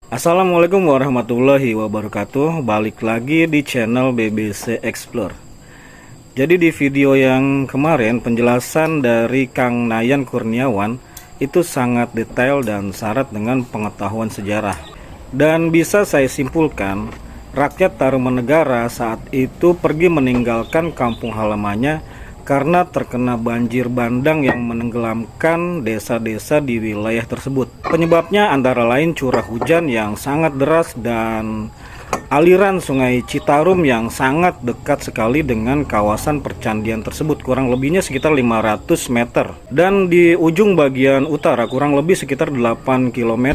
Assalamualaikum warahmatullahi wabarakatuh. Balik lagi di channel BBC Explore. Jadi di video yang kemarin penjelasan dari Kang Nayan Kurniawan itu sangat detail dan syarat dengan pengetahuan sejarah. Dan bisa saya simpulkan, rakyat Tarumanegara saat itu pergi meninggalkan kampung halamannya karena terkena banjir bandang yang menenggelamkan desa-desa di wilayah tersebut. Penyebabnya antara lain curah hujan yang sangat deras dan aliran sungai Citarum yang sangat dekat sekali dengan kawasan percandian tersebut, kurang lebihnya sekitar 500 meter. Dan di ujung bagian utara kurang lebih sekitar 8 km,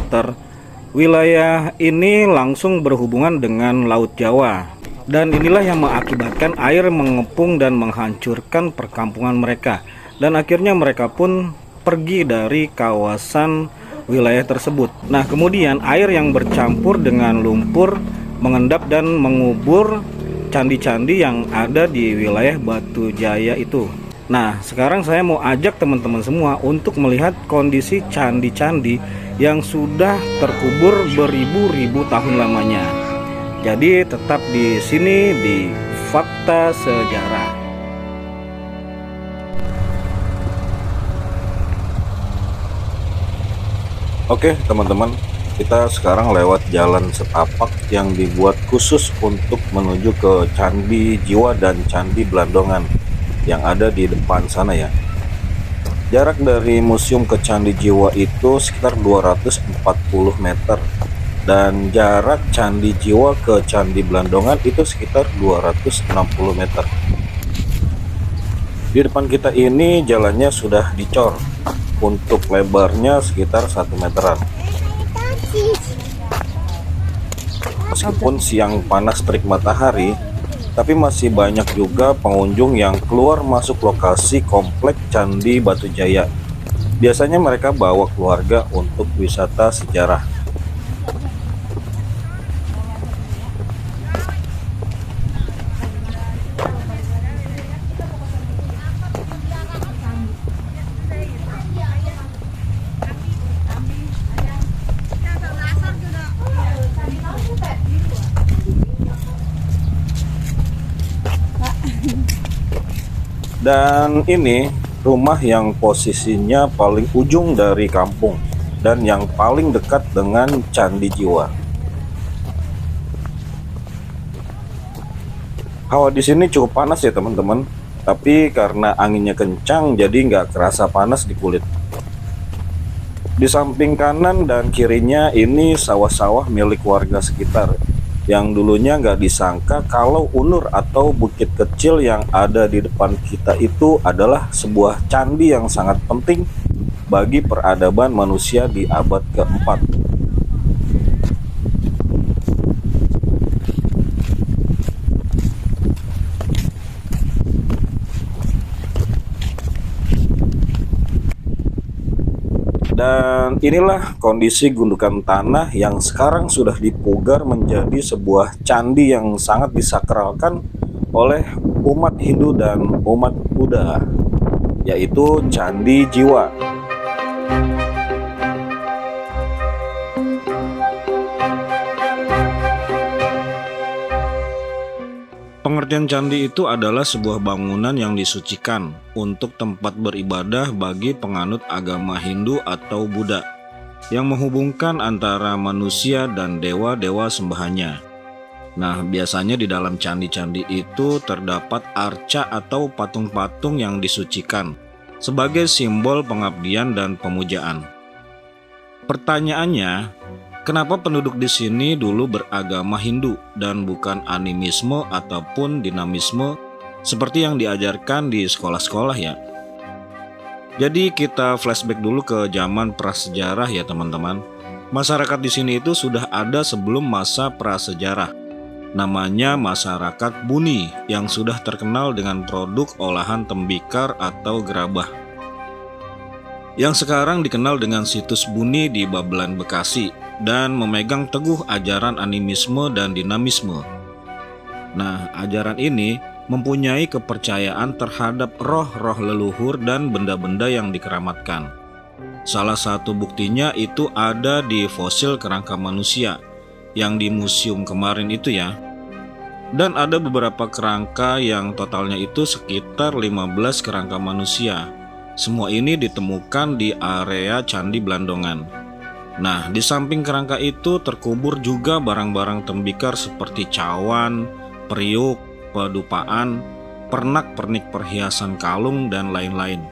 wilayah ini langsung berhubungan dengan Laut Jawa. Dan inilah yang mengakibatkan air mengepung dan menghancurkan perkampungan mereka. Dan akhirnya mereka pun pergi dari kawasan wilayah tersebut. Nah, kemudian air yang bercampur dengan lumpur mengendap dan mengubur candi-candi yang ada di wilayah Batu Jaya itu. Nah, sekarang saya mau ajak teman-teman semua untuk melihat kondisi candi-candi yang sudah terkubur beribu-ribu tahun lamanya. Jadi tetap di sini di Fakta Sejarah. Oke teman-teman, kita sekarang lewat jalan setapak yang dibuat khusus untuk menuju ke Candi Jiwa dan Candi Blandongan yang ada di depan sana ya. Jarak dari museum ke Candi Jiwa itu sekitar 240 meter. Dan jarak Candi Jiwa ke Candi Blandongan itu sekitar 260 meter. Di depan kita ini jalannya sudah dicor. Untuk lebarnya sekitar 1 meteran. Meskipun siang panas terik matahari, tapi masih banyak juga pengunjung yang keluar masuk lokasi komplek Candi Batu Jaya. Biasanya mereka bawa keluarga untuk wisata sejarah. Dan ini rumah yang posisinya paling ujung dari kampung dan yang paling dekat dengan Candi Jiwa. Hawa di sini cukup panas ya teman-teman, tapi karena anginnya kencang jadi nggak kerasa panas di kulit. Di samping kanan dan kirinya ini sawah-sawah milik warga sekitar, yang dulunya nggak disangka kalau Unur atau bukit kecil yang ada di depan kita itu adalah sebuah candi yang sangat penting bagi peradaban manusia di abad keempat. Dan inilah kondisi gundukan tanah yang sekarang sudah dipugar menjadi sebuah candi yang sangat disakralkan oleh umat Hindu dan umat Buddha, yaitu Candi Jiwa. Pengertian candi itu adalah sebuah bangunan yang disucikan untuk tempat beribadah bagi penganut agama Hindu atau Buddha, yang menghubungkan antara manusia dan dewa-dewa sembahannya. Nah, biasanya di dalam candi-candi itu terdapat arca atau patung-patung yang disucikan sebagai simbol pengabdian dan pemujaan. Pertanyaannya, kenapa penduduk di sini dulu beragama Hindu dan bukan animisme ataupun dinamisme seperti yang diajarkan di sekolah-sekolah ya? Jadi kita flashback dulu ke zaman prasejarah ya teman-teman. Masyarakat di sini itu sudah ada sebelum masa prasejarah. Namanya masyarakat Buni yang sudah terkenal dengan produk olahan tembikar atau gerabah, yang sekarang dikenal dengan situs Buni di Babelan, Bekasi, dan memegang teguh ajaran animisme dan dinamisme. Nah, ajaran ini mempunyai kepercayaan terhadap roh-roh leluhur dan benda-benda yang dikeramatkan. Salah satu buktinya itu ada di fosil kerangka manusia yang di museum kemarin itu ya. Dan ada beberapa kerangka yang totalnya itu sekitar 15 kerangka manusia. Semua ini ditemukan di area Candi Blandongan. Nah, di samping kerangka itu terkubur juga barang-barang tembikar seperti cawan, periuk, pedupaan, pernak-pernik perhiasan kalung, dan lain-lain.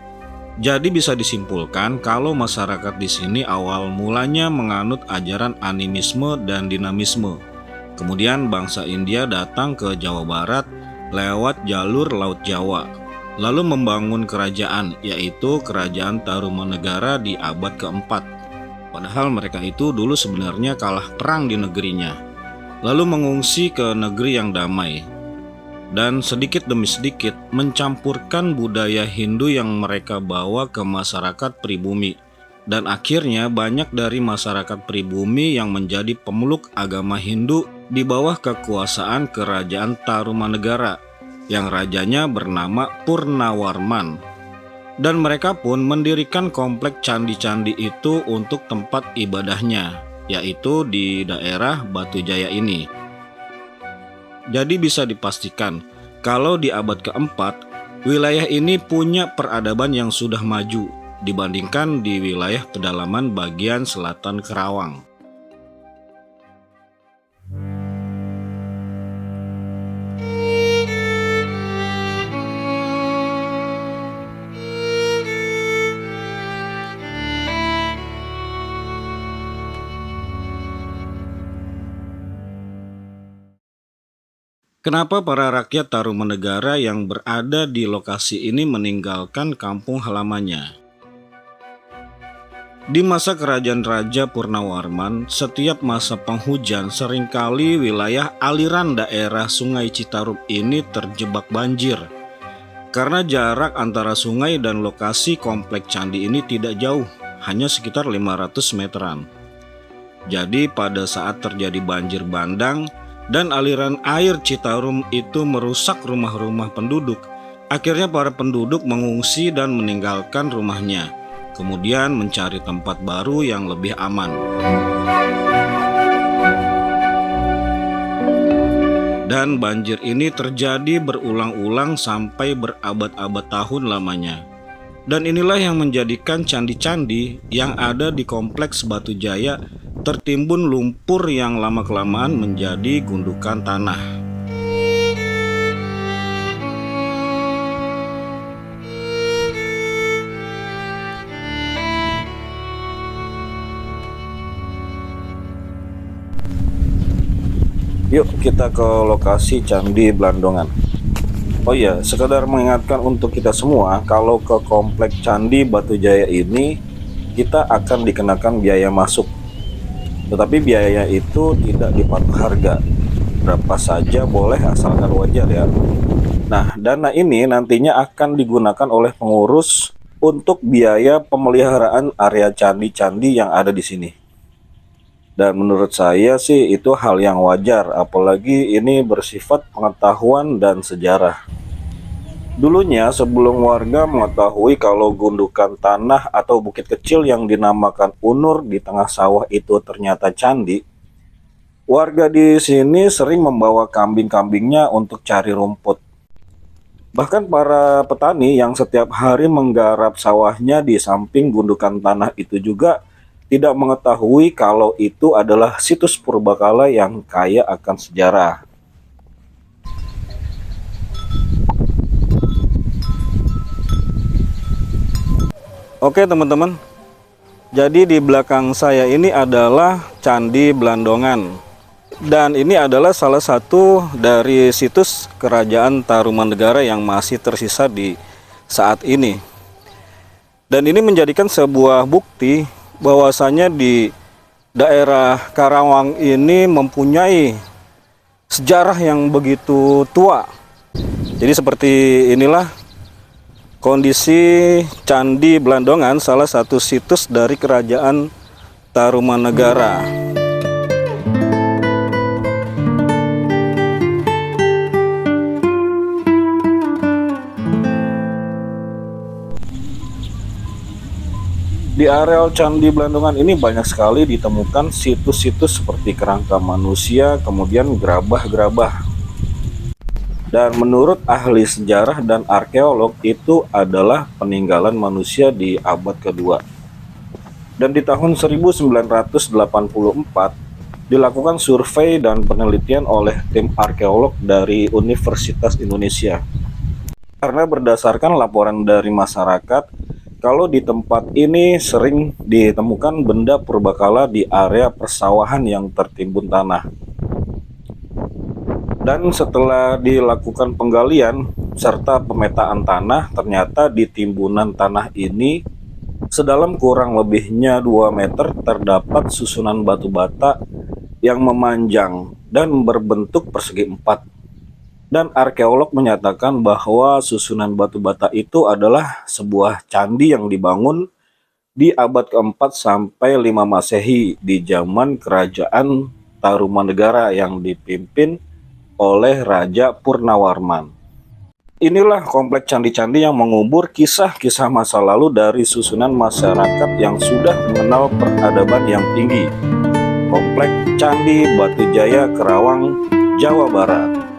Jadi bisa disimpulkan kalau masyarakat di sini awal mulanya menganut ajaran animisme dan dinamisme. Kemudian bangsa India datang ke Jawa Barat lewat jalur Laut Jawa, lalu membangun kerajaan, yaitu Kerajaan Tarumanegara di abad keempat. Padahal mereka itu dulu sebenarnya kalah perang di negerinya, lalu mengungsi ke negeri yang damai. Dan sedikit demi sedikit mencampurkan budaya Hindu yang mereka bawa ke masyarakat pribumi. Dan akhirnya banyak dari masyarakat pribumi yang menjadi pemeluk agama Hindu di bawah kekuasaan Kerajaan Tarumanegara yang rajanya bernama Purnawarman. Dan mereka pun mendirikan komplek candi-candi itu untuk tempat ibadahnya, yaitu di daerah Batu Jaya ini. Jadi bisa dipastikan kalau di abad keempat, wilayah ini punya peradaban yang sudah maju dibandingkan di wilayah pedalaman bagian selatan Kerawang. Kenapa para rakyat Tarumanegara yang berada di lokasi ini meninggalkan kampung halamannya? Di masa kerajaan Raja Purnawarman, setiap masa penghujan seringkali wilayah aliran daerah Sungai Citarum ini terjebak banjir. Karena jarak antara sungai dan lokasi komplek candi ini tidak jauh, hanya sekitar 500 meteran. Jadi pada saat terjadi banjir bandang, dan aliran air Citarum itu merusak rumah-rumah penduduk. Akhirnya para penduduk mengungsi dan meninggalkan rumahnya, kemudian mencari tempat baru yang lebih aman. Dan banjir ini terjadi berulang-ulang sampai berabad-abad tahun lamanya. Dan inilah yang menjadikan candi-candi yang ada di kompleks Batu Jaya tertimbun lumpur yang lama-kelamaan menjadi gundukan tanah. Yuk kita ke lokasi Candi Blandongan. Oh iya, sekedar mengingatkan untuk kita semua, kalau ke komplek Candi Batu Jaya ini kita akan dikenakan biaya masuk. Tetapi biaya itu tidak dipatok harga, berapa saja boleh asalkan wajar ya. Nah, dana ini nantinya akan digunakan oleh pengurus untuk biaya pemeliharaan area candi-candi yang ada di sini. Dan menurut saya sih itu hal yang wajar, apalagi ini bersifat pengetahuan dan sejarah. Dulunya sebelum warga mengetahui kalau gundukan tanah atau bukit kecil yang dinamakan Unur di tengah sawah itu ternyata candi, warga di sini sering membawa kambing-kambingnya untuk cari rumput. Bahkan para petani yang setiap hari menggarap sawahnya di samping gundukan tanah itu juga tidak mengetahui kalau itu adalah situs purbakala yang kaya akan sejarah. Oke teman-teman, jadi di belakang saya ini adalah Candi Blandongan. Dan ini adalah salah satu dari situs Kerajaan Tarumanegara yang masih tersisa di saat ini. Dan ini menjadikan sebuah bukti bahwasanya di daerah Karawang ini mempunyai sejarah yang begitu tua. Jadi seperti inilah kondisi Candi Blandongan, salah satu situs dari Kerajaan Tarumanegara. Di areal Candi Blandungan ini banyak sekali ditemukan situs-situs seperti kerangka manusia, kemudian gerabah-gerabah. Dan menurut ahli sejarah dan arkeolog itu adalah peninggalan manusia di abad kedua. Dan di tahun 1984 dilakukan survei dan penelitian oleh tim arkeolog dari Universitas Indonesia. Karena berdasarkan laporan dari masyarakat, kalau di tempat ini sering ditemukan benda purbakala di area persawahan yang tertimbun tanah. Dan setelah dilakukan penggalian serta pemetaan tanah, ternyata di timbunan tanah ini sedalam kurang lebihnya 2 meter terdapat susunan batu bata yang memanjang dan berbentuk persegi 4. Dan arkeolog menyatakan bahwa susunan batu bata itu adalah sebuah candi yang dibangun di abad ke-4 sampai 5 Masehi di zaman kerajaan Tarumanegara yang dipimpin oleh Raja Purnawarman. Inilah kompleks candi-candi yang mengubur kisah-kisah masa lalu dari susunan masyarakat yang sudah mengenal peradaban yang tinggi. Kompleks Candi Batujaya, Kerawang, Jawa Barat.